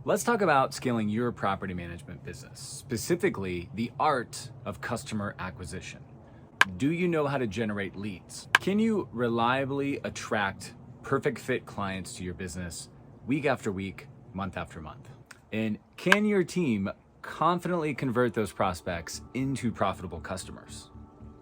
Let's talk about scaling your property management business, specifically the art of customer acquisition. Do you know how to generate leads? Can you reliably attract perfect fit clients to your business week after week, month after month? And can your team confidently convert those prospects into profitable customers?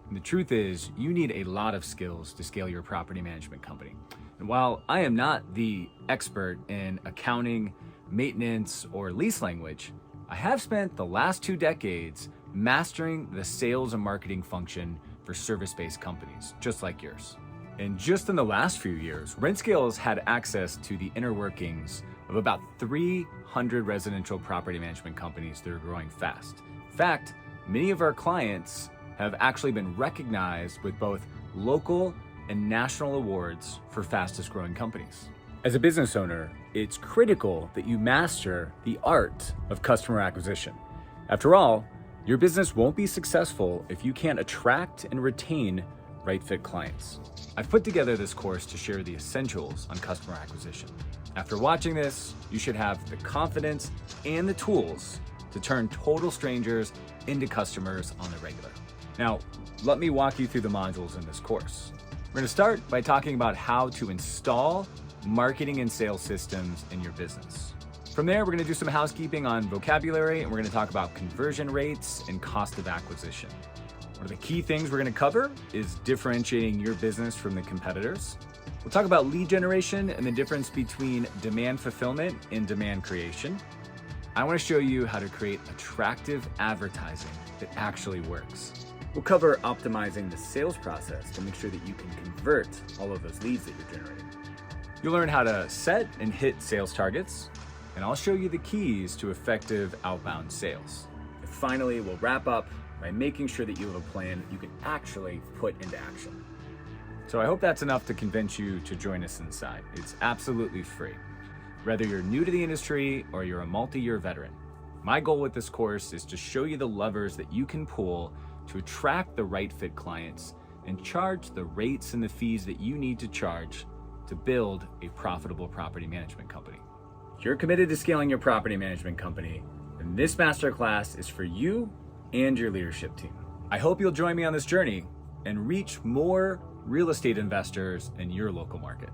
And the truth is, you need a lot of skills to scale your property management company. And while I am not the expert in accounting, maintenance, or lease language, I have spent the last 2 decades mastering the sales and marketing function for service-based companies, just like yours. And just in the last few years, RentScale has had access to the inner workings of about 300 residential property management companies that are growing fast. In fact, many of our clients have actually been recognized with both local and national awards for fastest growing companies. As a business owner, it's critical that you master the art of customer acquisition. After all, your business won't be successful if you can't attract and retain right fit clients. I've put together this course to share the essentials on customer acquisition. After watching this, you should have the confidence and the tools to turn total strangers into customers on the regular. Now, let me walk you through the modules in this course. We're going to start by talking about how to install marketing and sales systems in your business. From there, we're going to do some housekeeping on vocabulary, and we're going to talk about conversion rates and cost of acquisition. One of the key things we're going to cover is differentiating your business from the competitors. We'll talk about lead generation and the difference between demand fulfillment and demand creation. I want to show you how to create attractive advertising that actually works. We'll cover optimizing the sales process to make sure that you can convert all of those leads that you're generating. You'll learn how to set and hit sales targets, and I'll show you the keys to effective outbound sales. And finally, we'll wrap up by making sure that you have a plan that you can actually put into action. So I hope that's enough to convince you to join us inside. It's absolutely free. Whether you're new to the industry or you're a multi-year veteran, my goal with this course is to show you the levers that you can pull to attract the right fit clients and charge the rates and the fees that you need to charge to build a profitable property management company. If you're committed to scaling your property management company, then this masterclass is for you and your leadership team. I hope you'll join me on this journey and reach more real estate investors in your local market.